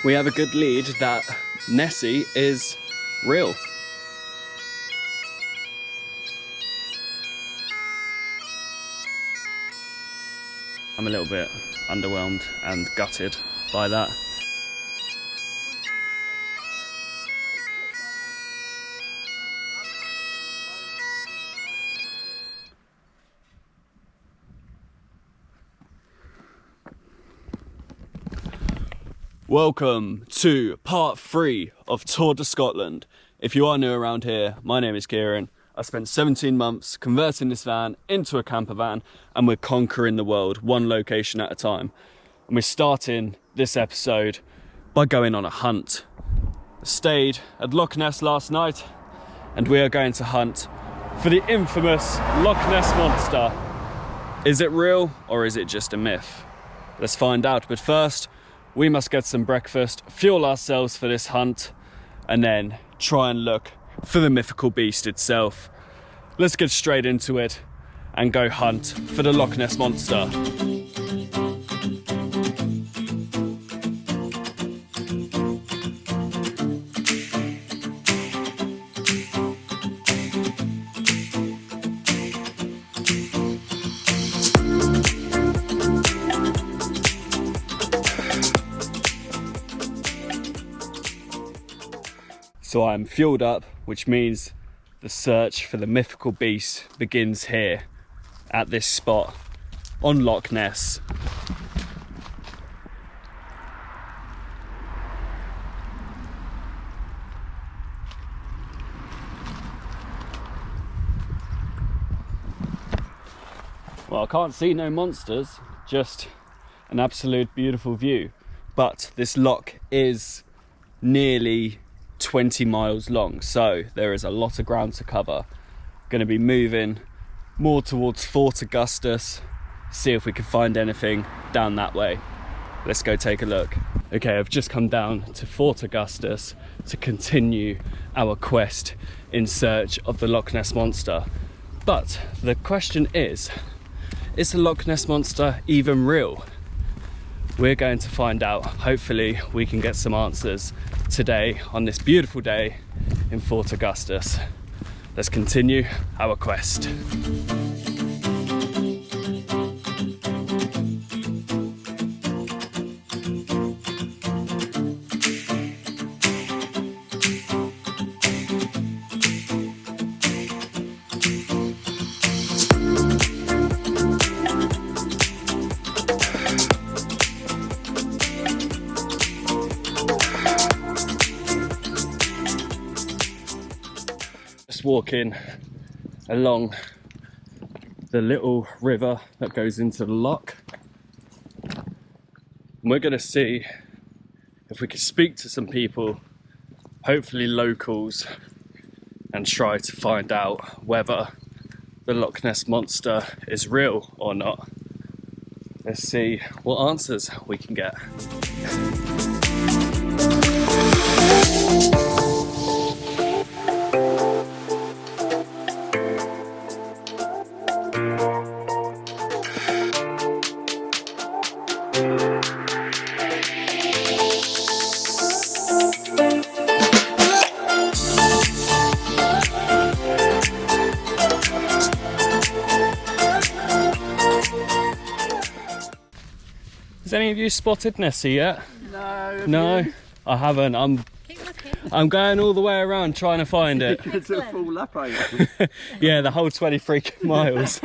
we have a good lead that Nessie is real. I'm a little bit underwhelmed and gutted by that. Welcome to part 3 of Tour de Scotland. If you are new around here, my name is Ciaran. I spent 17 months converting this van into a camper van, and we're conquering the world one location at a time. And we're starting this episode by going on a hunt. I stayed at Lochness last night, and we are going to hunt for the infamous Lochness monster. Is it real or is it just a myth? Let's find out, but first we must get some breakfast, fuel ourselves for this hunt, and then try and look for the mythical beast itself. Let's get straight into it and go hunt for the Lochness monster. So I'm fueled up, which means the search for the mythical beast begins here at this spot on Lochness. Well, I can't see no monsters, just an absolute beautiful view. But this loch is nearly 20 miles long, so there is a lot of ground to cover. Going to be moving more towards Fort Augustus, see if we can find anything down that way. Let's go take a look. Okay, I've just come down to Fort Augustus to continue our quest in search of the Lochness monster. But the question is the Lochness monster even real? We're going to find out. Hopefully we can get some answers today on this beautiful day in Fort Augustus. Let's continue our quest. Walking along the little river that goes into the loch, and we're going to see if we can speak to some people, hopefully locals, and try to find out whether the Lochness monster is real or not. Let's see what answers we can get. Has any of you spotted Nessie yet? No. No, I haven't. I'm going all the way around trying to find it. It's a full lap over. Yeah, the whole 23 miles.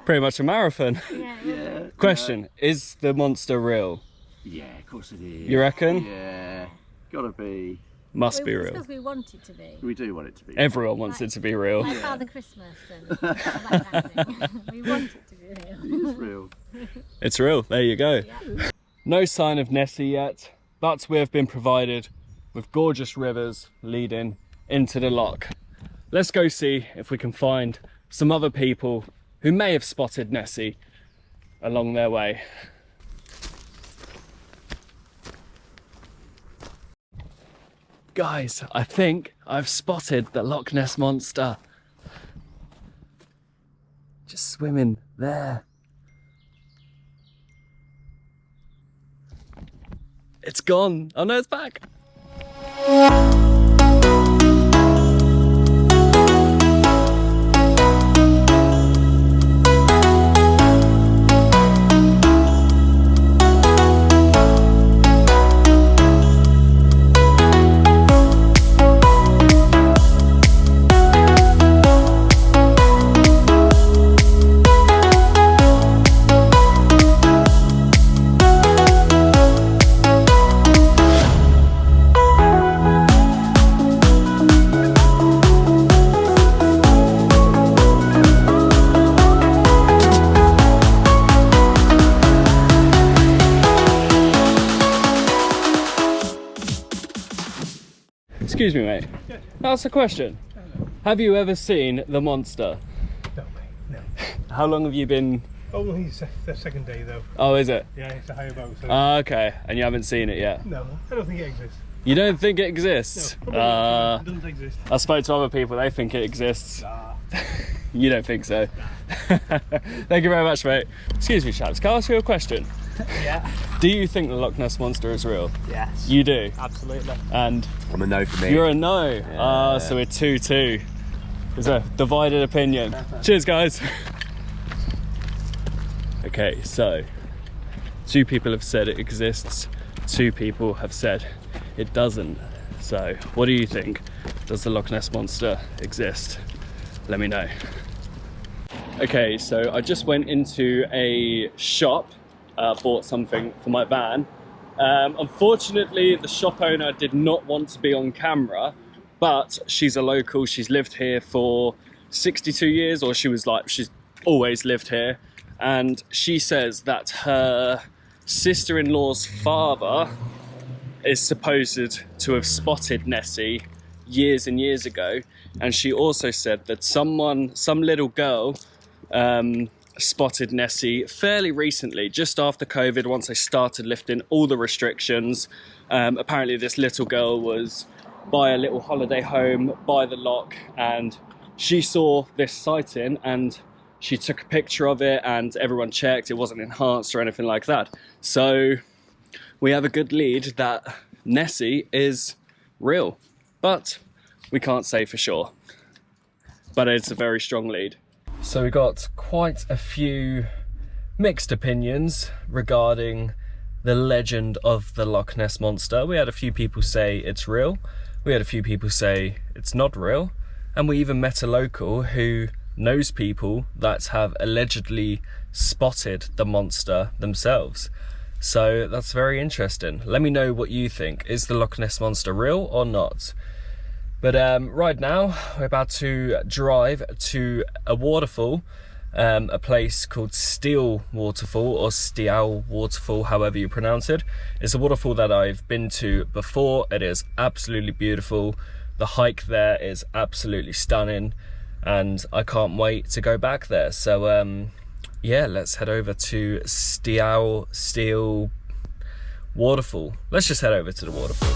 Pretty much a marathon. Yeah. Question, is the monster real? Yeah, of course it is. You reckon? Yeah, gotta be. Must be real. Because we want it to be. We do want it to be. Everyone wants it to be real. Like Father Christmas and all that kind of thing. We want it to be real. It's real. It's real, there you go. Yeah. No sign of Nessie yet, but we have been provided with gorgeous rivers leading into the loch. Let's go see if we can find some other people who may have spotted Nessie along their way. Guys, I think I've spotted the Lochness monster. Just swimming there. It's gone. Oh no, it's back. Excuse me, mate. Yeah. That's a question. Have you ever seen the monster? No, mate, no. How long have you been? Oh, well, he's the second day though. Oh, is it? Yeah, it's a higher boat. So Okay, and you haven't seen it yet? no, I don't think it exists. You don't think it exists? No, it doesn't exist. I spoke to other people, they think it exists. Nah. You don't think so? Thank you very much, mate. Excuse me, chaps, can I ask you a question? Yeah. Do you think the Loch Ness Monster is real? Yes. You do? Absolutely. And I'm a no for me. you're a no? Ah, so we're 2-2. There's a divided opinion. Cheers, guys. Okay, so 2 people have said it exists, 2 people have said it doesn't. So what do you think? Does the Loch Ness Monster exist? Let me know. Okay, so I just went into a shop, bought something for my van. Unfortunately, the shop owner did not want to be on camera, but she's a local. She's lived here for 62 years, or she's always lived here. And she says that her sister-in-law's father is supposed to have spotted Nessie years and years ago. And she also said that some little girl spotted Nessie fairly recently, just after COVID, once they started lifting all the restrictions. Apparently this little girl was by a little holiday home by the loch, and she saw this sighting and she took a picture of it, and everyone checked it wasn't enhanced or anything like that. So we have a good lead that Nessie is real, but we can't say for sure. But it's a very strong lead. So we got quite a few mixed opinions regarding the legend of the Loch Ness Monster. We had a few people say it's real. We had a few people say it's not real. And we even met a local who knows people that have allegedly spotted the monster themselves. So that's very interesting. Let me know what you think. Is the Loch Ness Monster real or not? But right now, we're about to drive to a waterfall, a place called Steel Waterfall, or Stial Waterfall, however you pronounce it. It's a waterfall that I've been to before. It is absolutely beautiful. The hike there is absolutely stunning, and I can't wait to go back there. So yeah, let's head over to Steel Waterfall. Let's just head over to the waterfall.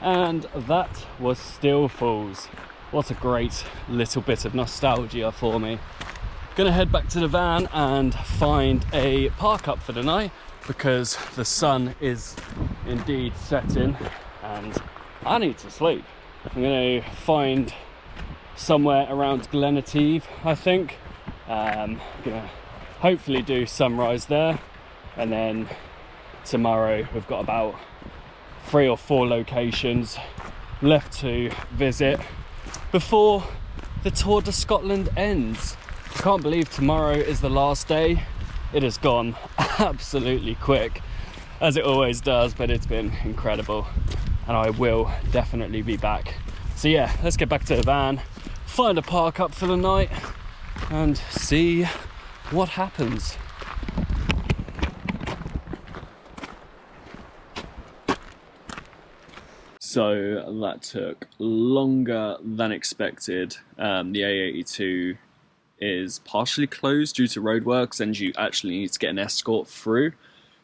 And that was Still Falls. What a great little bit of nostalgia for me. Gonna head back to the van and find a park up for the night, because the sun is indeed setting and I need to sleep. I'm gonna find somewhere around Glenative, I think. Gonna hopefully do sunrise there, and then tomorrow we've got about 3 or 4 locations left to visit before the Tour de Scotland ends. I can't believe tomorrow is the last day. It has gone absolutely quick, as it always does, but it's been incredible, and I will definitely be back. So yeah, let's get back to the van, find a park up for the night, and see what happens. So that took longer than expected. The A82 is partially closed due to roadworks, and you actually need to get an escort through.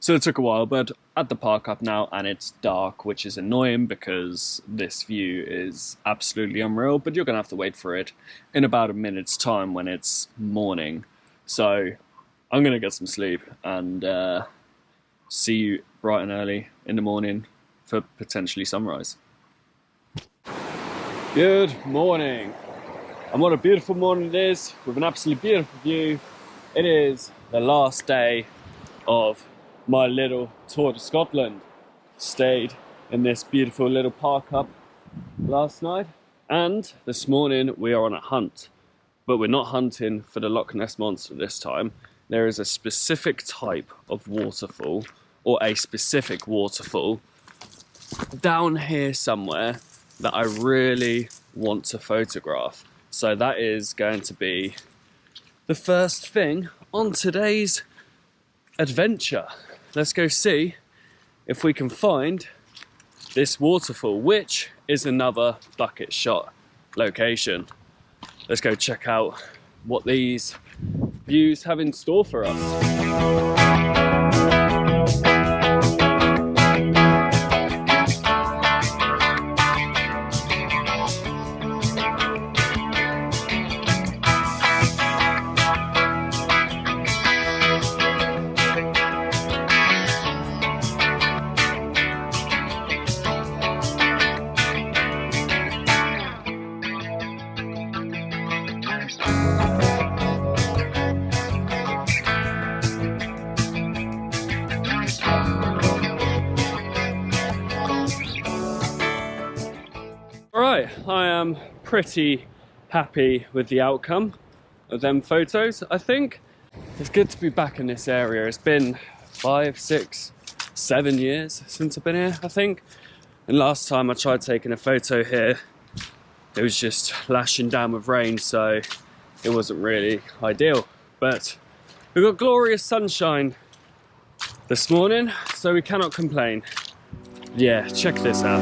So it took a while, but at the park up now, and it's dark, which is annoying because this view is absolutely unreal, but you're gonna have to wait for it in about a minute's time when it's morning. So I'm gonna get some sleep and see you bright and early in the morning for potentially sunrise. Good morning. And what a beautiful morning it is, with an absolutely beautiful view. It is the last day of my little tour to Scotland. Stayed in this beautiful little park up last night, and this morning we are on a hunt. But we're not hunting for the Lochness monster this time. There is a specific type of waterfall, or a specific waterfall, down here somewhere that I really want to photograph. So that is going to be the first thing on today's adventure. Let's go see if we can find this waterfall, which is another bucket shot location. Let's go check out what these views have in store for us. Alright, I am pretty happy with the outcome of them photos, I think. It's good to be back in this area. It's been 5, 6, 7 years since I've been here, I think. And last time I tried taking a photo here, it was just lashing down with rain, so it wasn't really ideal. But we've got glorious sunshine this morning, so we cannot complain. Yeah, check this out.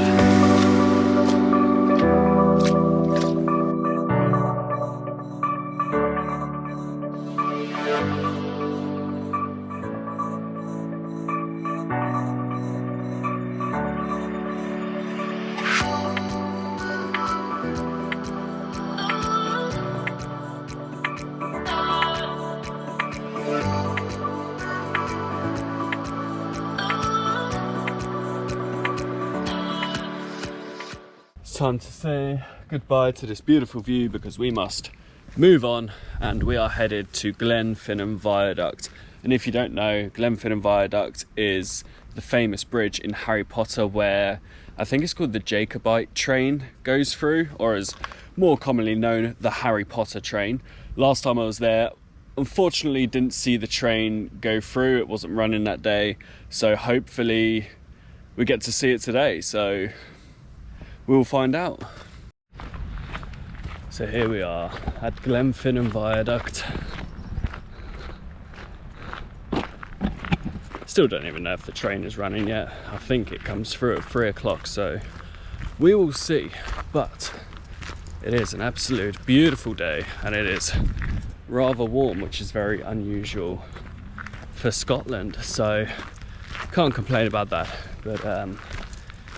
Time to say goodbye to this beautiful view because we must move on, and we are headed to Glenfinnan Viaduct. And if you don't know, Glenfinnan Viaduct is the famous bridge in Harry Potter where I think it's called the Jacobite train goes through, or as more commonly known, the Harry Potter train. Last time I was there, unfortunately didn't see the train go through. It wasn't running that day, so hopefully we get to see it today. So we'll find out. So here we are at Glenfinnan Viaduct. Still don't even know if the train is running yet. I think it comes through at 3 o'clock, so we will see. But it is an absolute beautiful day, and it is rather warm, which is very unusual for Scotland, so can't complain about that. But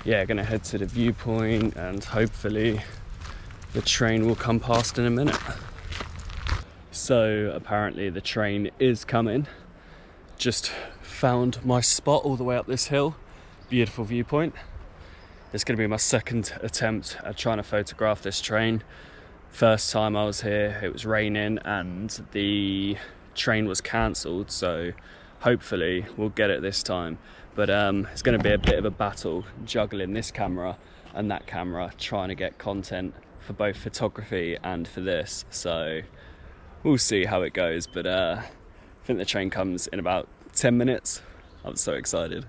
yeah, gonna head to the viewpoint and hopefully the train will come past in a minute. So apparently the train is coming. Just found my spot all the way up this hill. Beautiful viewpoint. It's going to be my second attempt at trying to photograph this train. First time I was here, it was raining and the train was cancelled, so hopefully we'll get it this time. But it's going to be a bit of a battle juggling this camera and that camera, trying to get content for both photography and for this. So we'll see how it goes, but I think the train comes in about 10 minutes. I'm so excited.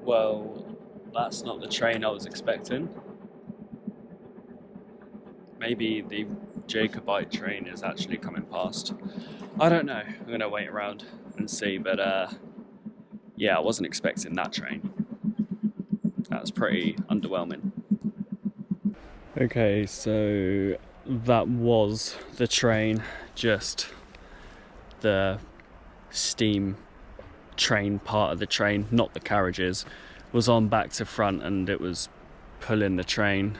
Well, that's not the train I was expecting. Maybe the Jacobite train is actually coming past. I don't know. I'm gonna wait around and see, but yeah, I wasn't expecting that train. That was pretty underwhelming. Okay, so that was the train, just the steam train part of the train, not the carriages, was on back to front and it was pulling the train.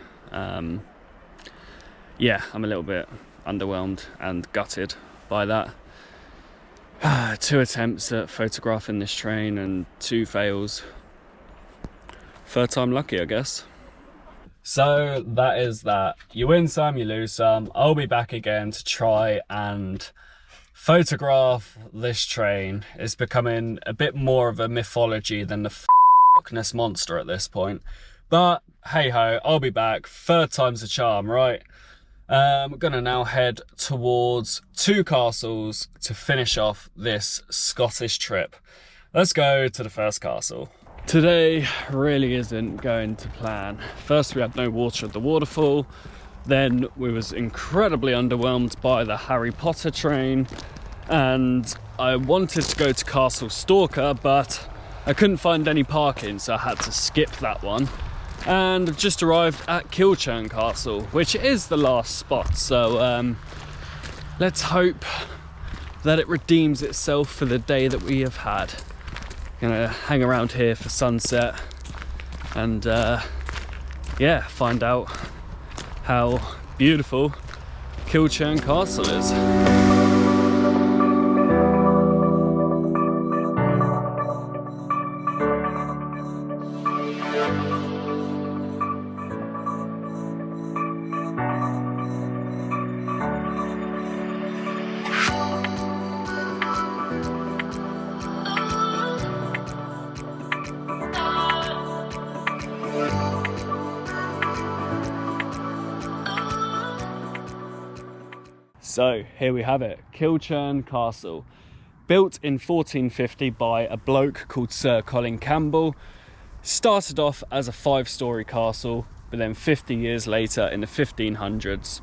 Yeah, I'm a little bit underwhelmed and gutted by that. 2 attempts at photographing this train and 2 fails. Third time lucky, I guess. So that is that. You win some, you lose some. I'll be back again to try and photograph this train. It's becoming a bit more of a mythology than the Lochness monster at this point. But hey ho, I'll be back. Third time's a charm, right? We're gonna now head towards 2 castles to finish off this Scottish trip. Let's go to the first castle. Today really isn't going to plan. First we had no water at the waterfall. Then we was incredibly underwhelmed by the Harry Potter train, and I wanted to go to Castle Stalker, but I couldn't find any parking, so I had to skip that one. And I've just arrived at Ciaran Castle, which is the last spot, so let's hope that it redeems itself for the day that we have had. Gonna hang around here for sunset and yeah, find out how beautiful Ciaran Castle is. So here we have it, Ciaran Castle. Built in 1450 by a bloke called Sir Colin Campbell. Started off as a 5-storey castle, but then 50 years later in the 1500s,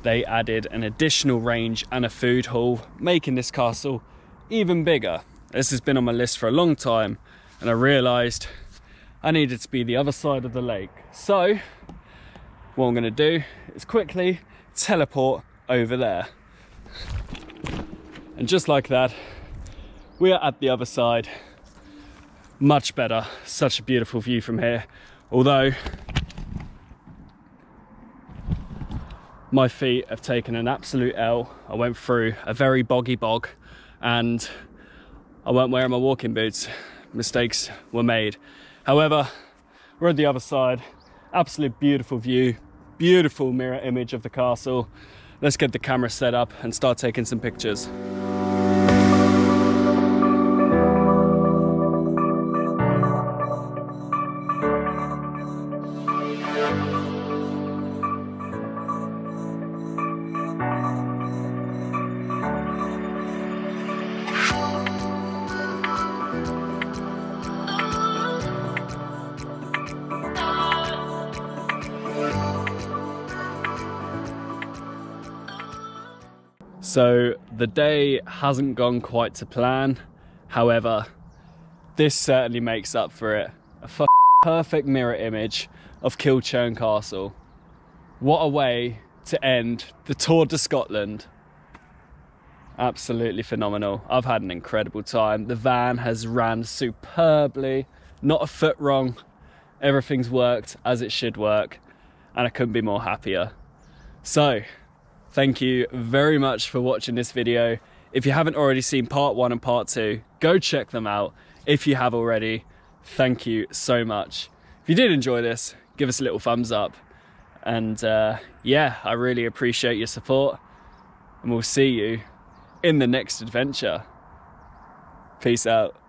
they added an additional range and a food hall, making this castle even bigger. This has been on my list for a long time, and I realised I needed to be the other side of the lake. So what I'm gonna do is quickly teleport over there. And just like that, we are at the other side. Much better. Such a beautiful view from here. Although my feet have taken an absolute L. I went through a very boggy bog and I weren't wearing my walking boots. Mistakes were made. However, we're at the other side. Absolute beautiful view. Beautiful mirror image of the castle. Let's get the camera set up and start taking some pictures. So the day hasn't gone quite to plan. However, this certainly makes up for it. A perfect mirror image of Ciaran Castle. What a way to end the Tour de Scotland. Absolutely phenomenal. I've had an incredible time. The van has ran superbly, not a foot wrong. Everything's worked as it should work, and I couldn't be more happier. So, thank you very much for watching this video. If you haven't already seen part 1 and part 2, go check them out. If you have already, thank you so much. If you did enjoy this, give us a little thumbs up. And yeah, I really appreciate your support. And we'll see you in the next adventure. Peace out.